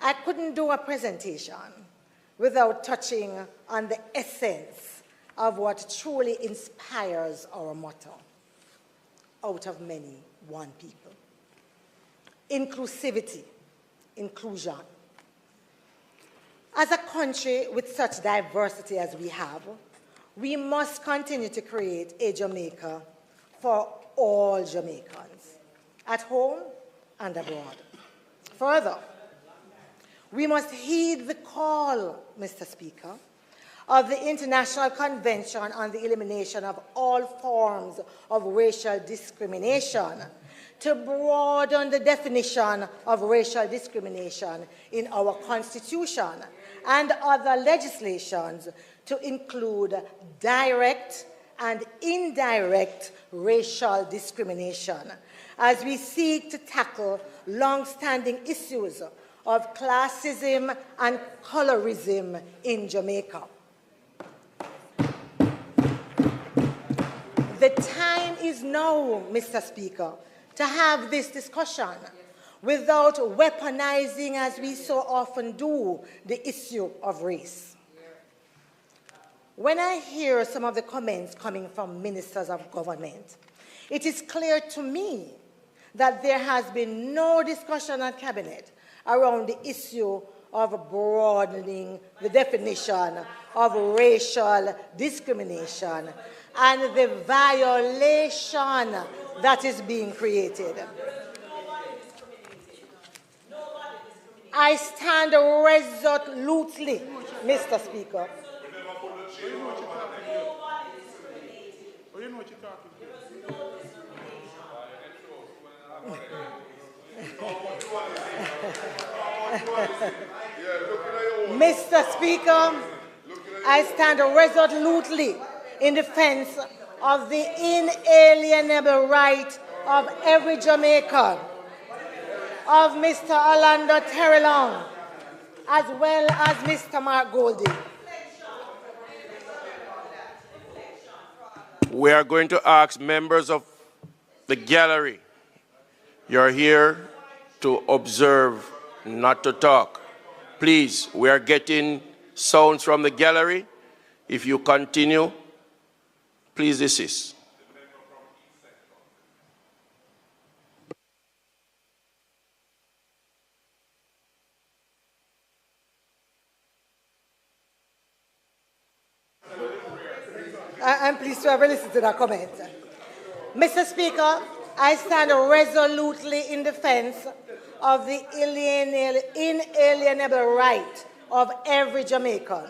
I couldn't do a presentation without touching on the essence of what truly inspires our motto, out of many, one people. Inclusivity, inclusion. As a country with such diversity as we have, we must continue to create a Jamaica for all Jamaicans, at home and abroad. Further, we must heed the call, Mr. Speaker, of the International Convention on the Elimination of All Forms of Racial Discrimination to broaden the definition of racial discrimination in our Constitution and other legislations to include direct and indirect racial discrimination as we seek to tackle long-standing issues of classism and colorism in Jamaica. The time is now, Mr. Speaker, to have this discussion without weaponizing, as we so often do, the issue of race. When I hear some of the comments coming from ministers of government, it is clear to me that there has been no discussion at Cabinet around the issue of broadening the definition of racial discrimination and the violation that is being created. I stand resolutely, Mr. Speaker. Mr. Speaker, I stand resolutely in defense of the inalienable right of every Jamaican, of Mr. Orlando Terrelong, as well as Mr. Mark Goldie. We are going to ask members of the gallery. You're here to observe, not to talk. Please, we are getting sounds from the gallery. If you continue, please desist. I'm pleased to have listened to that comment. Mr. Speaker, I stand resolutely in defense of the inalienable right of every Jamaican,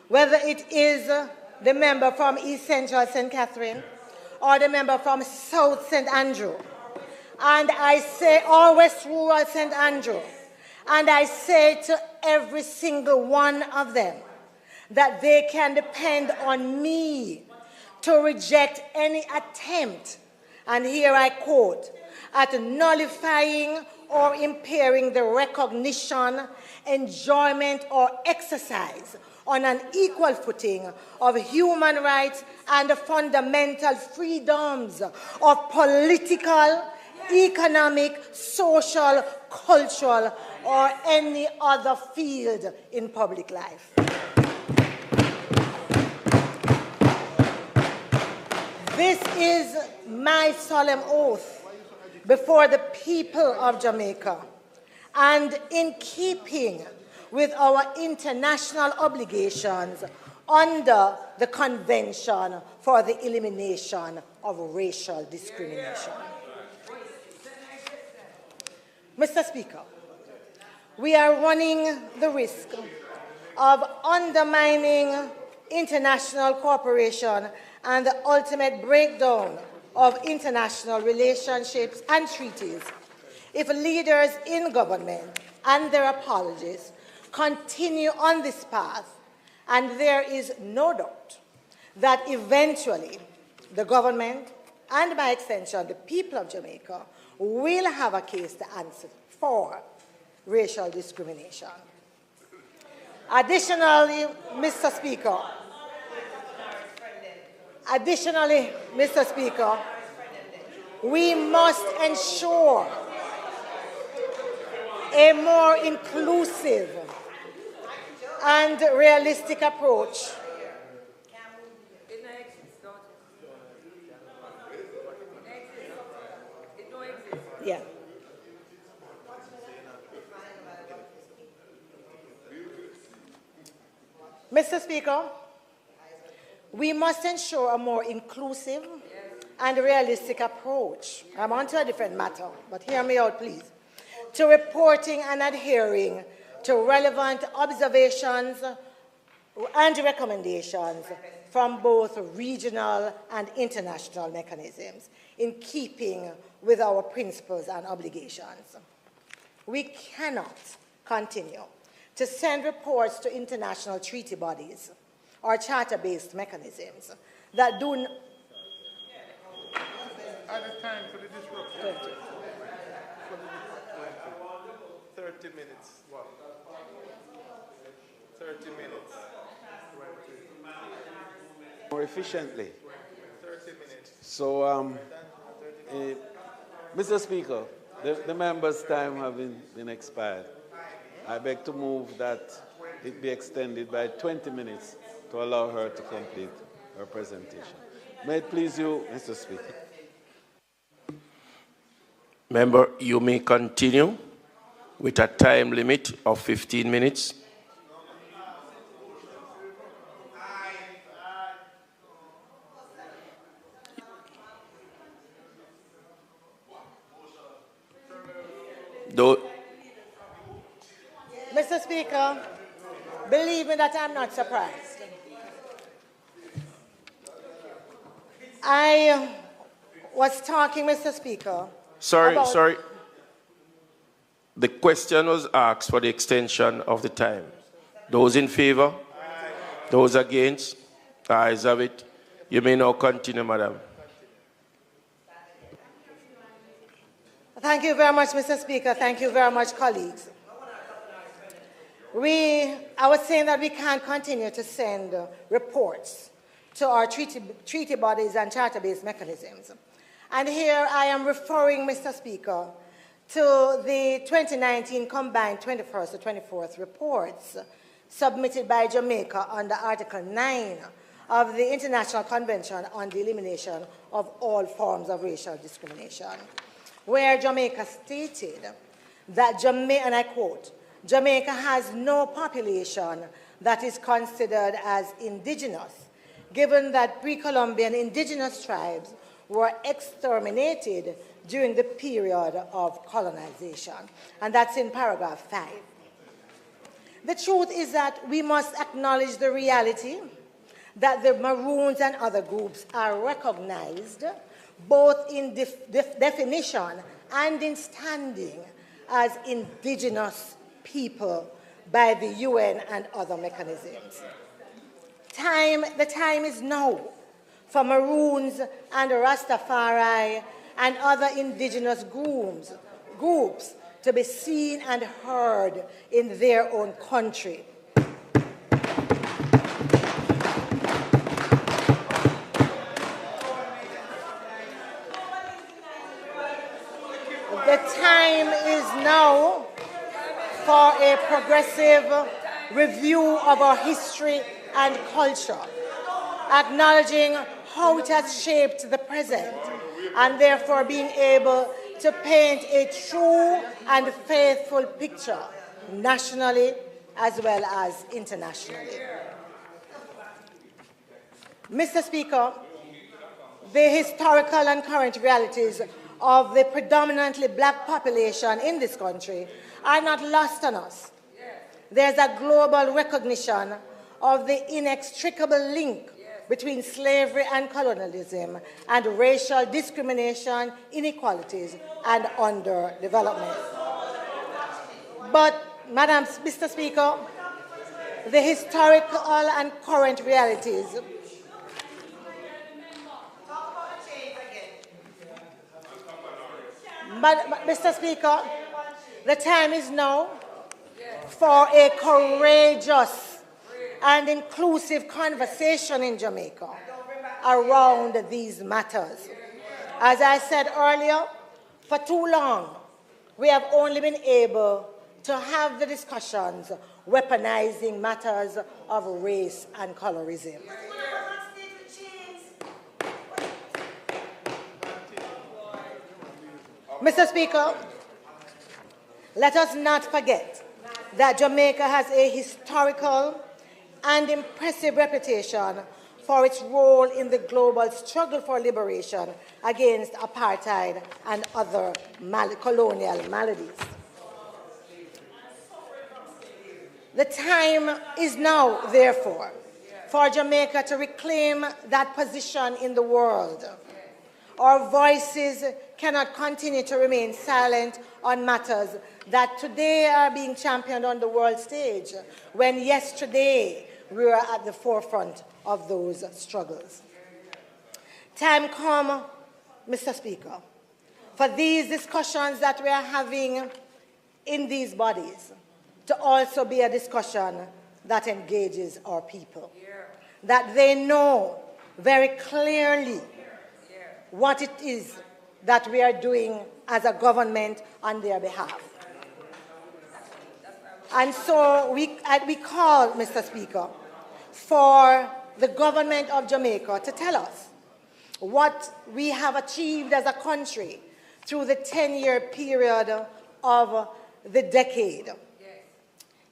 whether it is the member from East Central St. Catherine or the member from South St. Andrew, and I say, or West Rural St. Andrew, and I say to every single one of them that they can depend on me to reject any attempt, and here I quote, at nullifying or impairing the recognition, enjoyment, or exercise on an equal footing of human rights and the fundamental freedoms of political, economic, social, cultural, or any other field in public life. This is my solemn oath before the people of Jamaica, and in keeping with our international obligations under the Convention for the Elimination of Racial Discrimination. Mr. Speaker, we are running the risk of undermining international cooperation and the ultimate breakdown of international relationships and treaties if leaders in government and their apologies continue on this path, and there is no doubt that eventually the government and by extension the people of Jamaica will have a case to answer for racial discrimination. Additionally, Mr. Speaker, we must ensure a more inclusive and realistic approach yeah. Mr. Speaker, we must ensure a more inclusive and realistic approach. I'm on to a different matter, but hear me out, please. To reporting and adhering to relevant observations and recommendations from both regional and international mechanisms in keeping with our principles and obligations. We cannot continue to send reports to international treaty bodies or charter-based mechanisms that do not. Time for the disruption. 30 minutes. What? 30 minutes. More efficiently. 30 minutes. So, Mr. Speaker, the members' time having been expired, I beg to move that it be extended by 20 minutes to allow her to complete her presentation. May it please you, Mr. Speaker. Member, you may continue with a time limit of 15 minutes. Mr. Speaker, believe me that I'm not surprised. I was talking, Mr. Speaker. Sorry. The question was asked for the extension of the time. Those in favor? Aye. Those against? The ayes have it. You may now continue, madam. Thank you very much, Mr. Speaker. Thank you very much, colleagues. I was saying that we can't continue to send reports to our treaty bodies and charter-based mechanisms. And here I am referring, Mr. Speaker, to the 2019 combined 21st to 24th reports submitted by Jamaica under Article 9 of the International Convention on the Elimination of All Forms of Racial Discrimination, where Jamaica stated that, and I quote, Jamaica has no population that is considered as indigenous, given that pre-Columbian indigenous tribes were exterminated during the period of colonization. And that's in paragraph 5. The truth is that we must acknowledge the reality that the Maroons and other groups are recognized both in definition and in standing as indigenous people by the UN and other mechanisms. The time is now for Maroons and Rastafari and other indigenous groups to be seen and heard in their own country. The time is now for a progressive review of our history and culture, acknowledging how it has shaped the present, and therefore being able to paint a true and faithful picture nationally as well as internationally. Mr. Speaker, the historical and current realities of the predominantly black population in this country are not lost on us. There's a global recognition of the inextricable link between slavery and colonialism and racial discrimination, inequalities, and underdevelopment. But, Mr. Speaker, the historical and current realities But, Mr. Speaker, the time is now for a courageous and inclusive conversation in Jamaica around these matters. As I said earlier, for too long, we have only been able to have the discussions weaponizing matters of race and colorism. Mr. Speaker, let us not forget that Jamaica has a historical and impressive reputation for its role in the global struggle for liberation against apartheid and other colonial maladies. The time is now, therefore, for Jamaica to reclaim that position in the world. Our voices cannot continue to remain silent on matters that today are being championed on the world stage, when yesterday we were at the forefront of those struggles. Time come, Mr. Speaker, for these discussions that we are having in these bodies to also be a discussion that engages our people, that they know very clearly what it is that we are doing as a government on their behalf. And so we call, Mr. Speaker, for the government of Jamaica to tell us what we have achieved as a country through the 10-year period of the decade,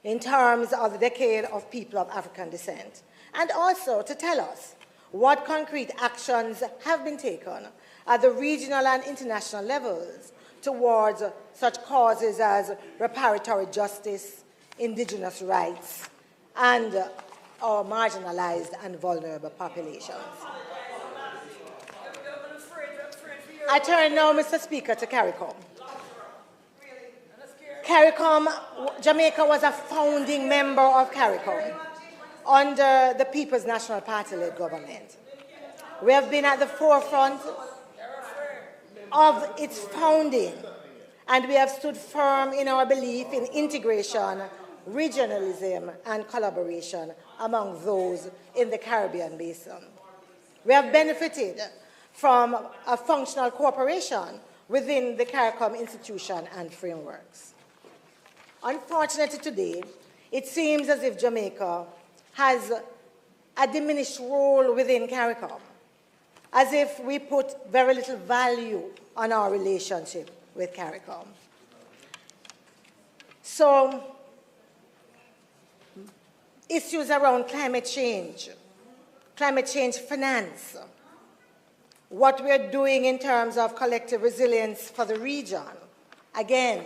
in terms of the decade of people of African descent, and also to tell us what concrete actions have been taken at the regional and international levels towards such causes as reparatory justice, indigenous rights, and our marginalized and vulnerable populations. I turn now, Mr. Speaker, to CARICOM. CARICOM, Jamaica was a founding member of CARICOM under the People's National Party-led government. We have been at the forefront of its founding, and we have stood firm in our belief in integration, regionalism, and collaboration among those in the Caribbean basin. We have benefited from a functional cooperation within the CARICOM institution and frameworks. Unfortunately today, it seems as if Jamaica has a diminished role within CARICOM, as if we put very little value on our relationship with CARICOM. So, issues around climate change finance, what we're doing in terms of collective resilience for the region. Again,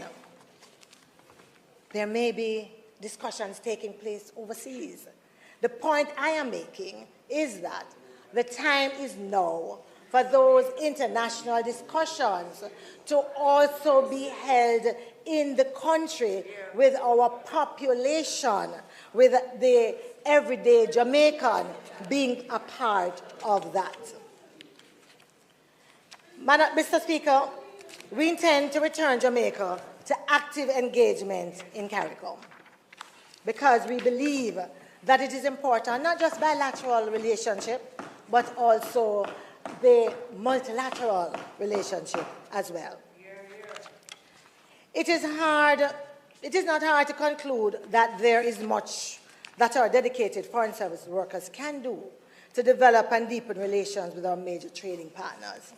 there may be discussions taking place overseas. The point I am making is that the time is now for those international discussions to also be held in the country with our population, with the everyday Jamaican being a part of that. Mr. Speaker, we intend to return Jamaica to active engagement in CARICOM because we believe that it is important, not just bilateral relationship, but also the multilateral relationship as well. It is not hard to conclude that there is much that our dedicated foreign service workers can do to develop and deepen relations with our major trading partners.